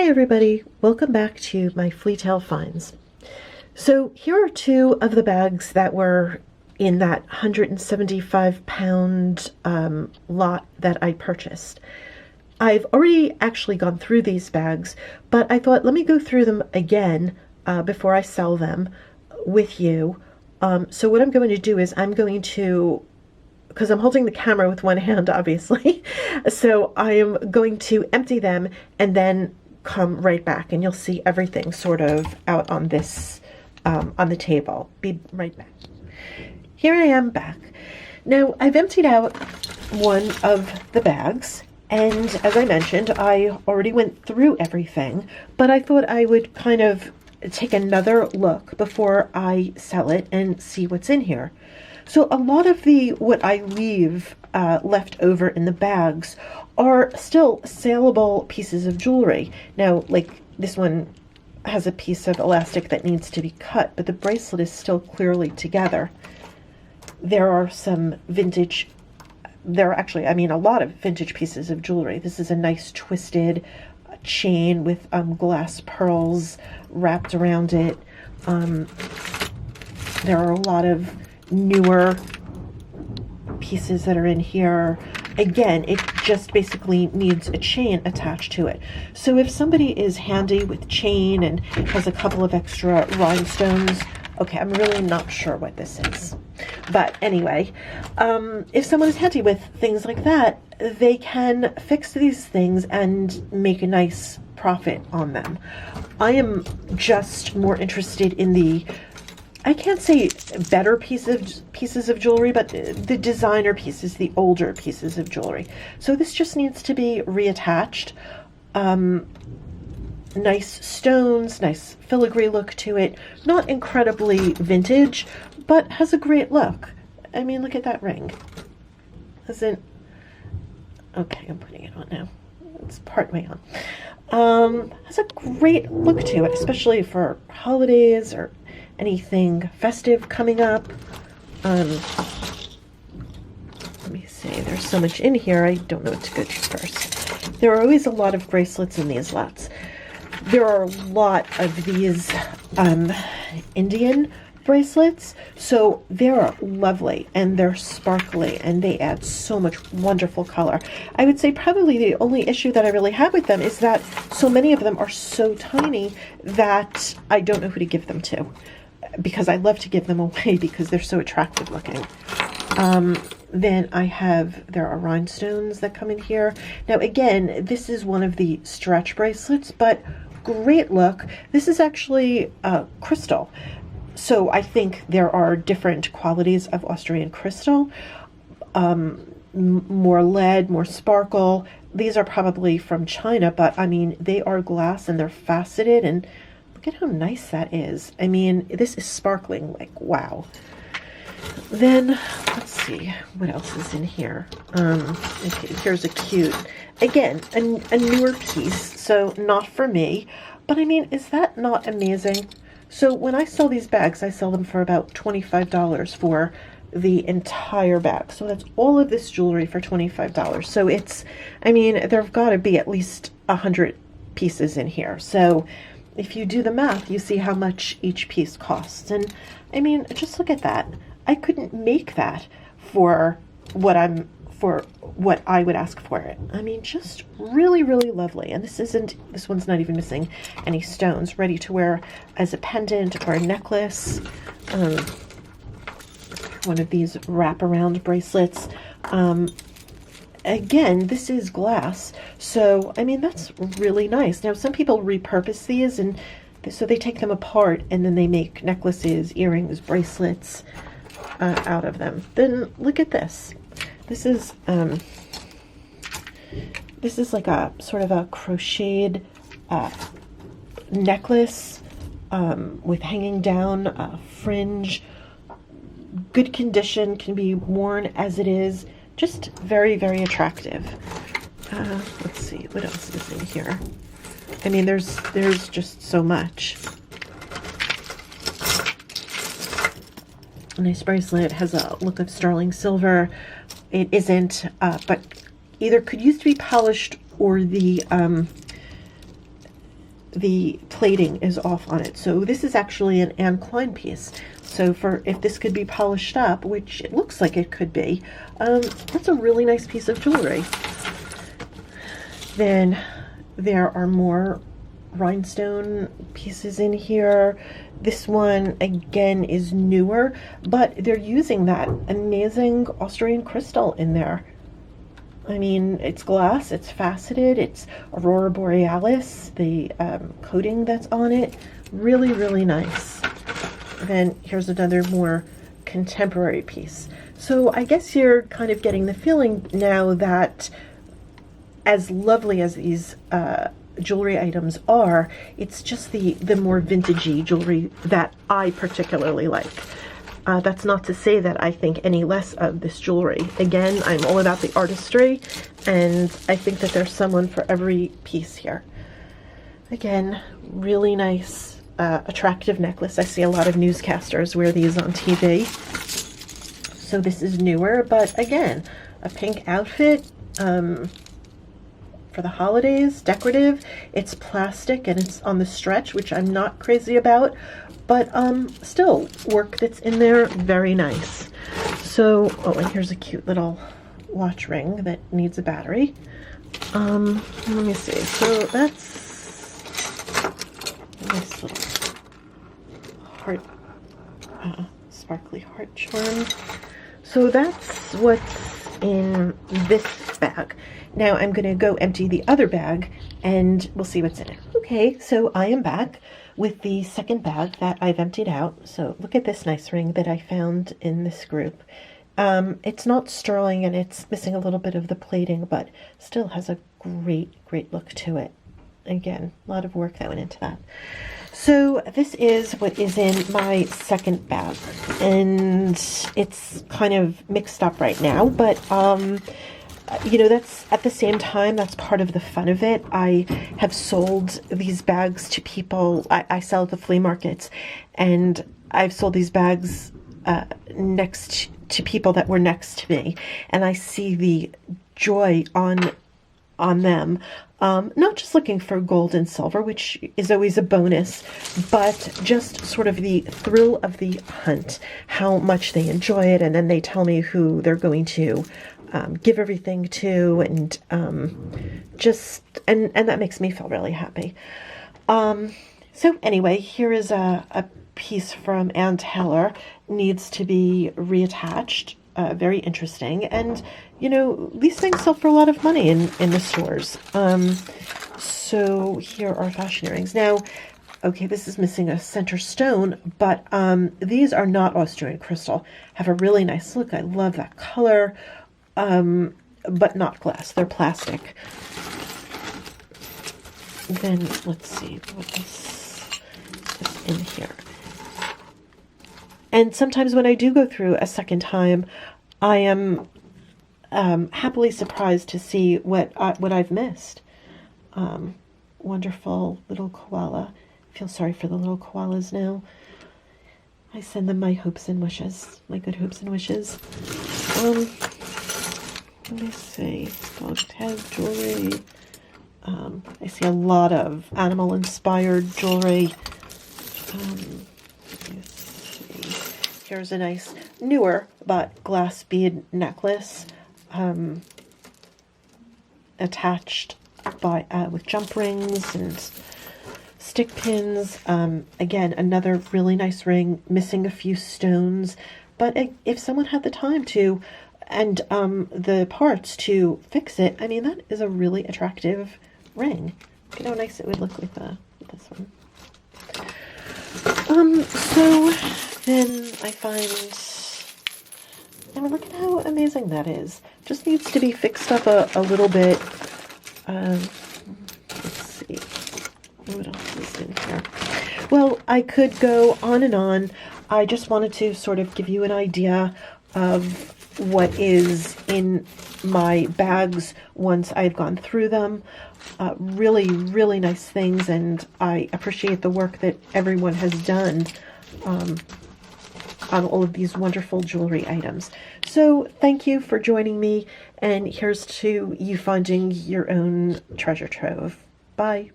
Hi everybody, welcome back to my Fleetail finds. So here are two of the bags that were in that 175 pound lot that I purchased. I've already actually gone through these bags, but I thought let me go through them again before I sell them with you. So what I'm going to do is I'm going to, because I'm holding the camera with one hand obviously, so I am going to empty them and then come right back and you'll see everything sort of out on this on the table. Be right back. Here I am back. Now I've emptied out one of the bags, and as I mentioned, I already went through everything, but I thought I would kind of take another look before I sell it and see what's in here. So a lot of what I leave left over in the bags are still saleable pieces of jewelry. Now, like this one has a piece of elastic that needs to be cut, but the bracelet is still clearly together. There are some vintage, a lot of vintage pieces of jewelry. This is a nice twisted chain with glass pearls wrapped around it. There are a lot of newer pieces that are in here. Again, it just basically needs a chain attached to it. So if somebody is handy with chain and has a couple of extra rhinestones, okay, I'm really not sure what this is. But anyway, if someone is handy with things like that, they can fix these things and make a nice profit on them. I am just more interested in the, I can't say better pieces of jewelry, but the designer pieces, the older pieces of jewelry. So this just needs to be reattached. Nice stones, nice filigree look to it. Not incredibly vintage, but has a great look. I mean, look at that ring. Okay, I'm putting it on now. It's partway on. Has a great look to it, especially for holidays or anything festive coming up. Let me see, there's so much in here, I don't know what to go to first. There are always a lot of bracelets in these lots. There are a lot of these Indian bracelets, so they're lovely and they're sparkly and they add so much wonderful color. I would say probably the only issue that I really have with them is that so many of them are so tiny that I don't know who to give them to, because I love to give them away because they're so attractive looking. Then there are rhinestones that come in here. Now again, this is one of the stretch bracelets, but great look. This is actually crystal. So I think there are different qualities of Austrian crystal. More lead, more sparkle. These are probably from China, but I mean, they are glass and they're faceted, and look at how nice that is. I mean, this is sparkling, like, wow. Then, let's see, what else is in here? Okay, here's a cute, again, a newer piece, so not for me, but I mean, is that not amazing? So when I sell these bags, I sell them for about $25 for the entire bag. So that's all of this jewelry for $25. So it's, I mean, there've got to be at least 100 pieces in here. So if you do the math, you see how much each piece costs. And I mean, just look at that. I couldn't make that for what I would ask for it. I mean, just really, really lovely. And this one's not even missing any stones, ready to wear as a pendant or a necklace. One of these wraparound bracelets. Again, this is glass, so I mean, that's really nice. Now, some people repurpose these, and so they take them apart and then they make necklaces, earrings, bracelets out of them. Then look at this. This is like a sort of a crocheted necklace with hanging down fringe. Good condition, can be worn as it is. Just very, very attractive. Let's see, what else is in here? I mean, there's just so much. A nice bracelet, has a look of sterling silver. It isn't, but either could use to be polished, or the the plating is off on it. So this is actually an Anne Klein piece. So for if this could be polished up, which it looks like it could be, that's a really nice piece of jewelry. Then there are more rhinestone pieces in here. This one again is newer, but they're using that amazing Austrian crystal in there. I mean, it's glass, it's faceted, it's Aurora Borealis, the coating that's on it, really, really nice. Then here's another more contemporary piece. So I guess you're kind of getting the feeling now that as lovely as these jewelry items are, it's just the more vintagey jewelry that I particularly like. That's not to say that I think any less of this jewelry. Again, I'm all about the artistry, and I think that there's someone for every piece here. Again, really nice, attractive necklace. I see a lot of newscasters wear these on TV. So this is newer, but again, a pink outfit, for the holidays, decorative. It's plastic and it's on the stretch, which I'm not crazy about, but still work that's in there, very nice. So, oh, and here's a cute little watch ring that needs a battery. Let me see. So that's a nice little heart, sparkly heart charm. So that's what's in this bag. Now I'm going to go empty the other bag and we'll see what's in it. Okay, so I am back with the second bag that I've emptied out. So look at this nice ring that I found in this group. It's not sterling and it's missing a little bit of the plating, but still has a great, great look to it. Again, a lot of work that went into that. So this is what is in my second bag, and it's kind of mixed up right now, but you know, that's at the same time, that's part of the fun of it. I have sold these bags to people. I sell at the flea markets, and I've sold these bags next to people that were next to me, and I see the joy on them. Not just looking for gold and silver, which is always a bonus, but just sort of the thrill of the hunt, how much they enjoy it, and then they tell me who they're going to give everything to, and and that makes me feel really happy. So anyway, here is a piece from Ann Taylor, needs to be reattached. Very interesting, and you know, these things sell for a lot of money in the stores. So here are fashion earrings. Now, okay, this is missing a center stone, but these are not Austrian crystal. Have a really nice look. I love that color, but not glass. They're plastic. Then let's see what is in here. And sometimes when I do go through a second time, I am happily surprised to see what I've missed. Wonderful little koala. I feel sorry for the little koalas now. I send them my hopes and wishes, my good hopes and wishes. Let me see. Dog tag jewelry. I see a lot of animal-inspired jewelry. Here's a nice, newer, but glass bead necklace, attached by with jump rings and stick pins. Again, another really nice ring, missing a few stones. But if someone had the time to, and the parts to fix it, I mean, that is a really attractive ring. Look at how nice it would look with this one. So then I find, I mean, look at how amazing that is. Just needs to be fixed up a little bit. Let's see, what else is in here? Well, I could go on and on. I just wanted to sort of give you an idea of what is in my bags once I've gone through them. Really, really nice things, and I appreciate the work that everyone has done on all of these wonderful jewelry items. So thank you for joining me, and here's to you finding your own treasure trove. Bye.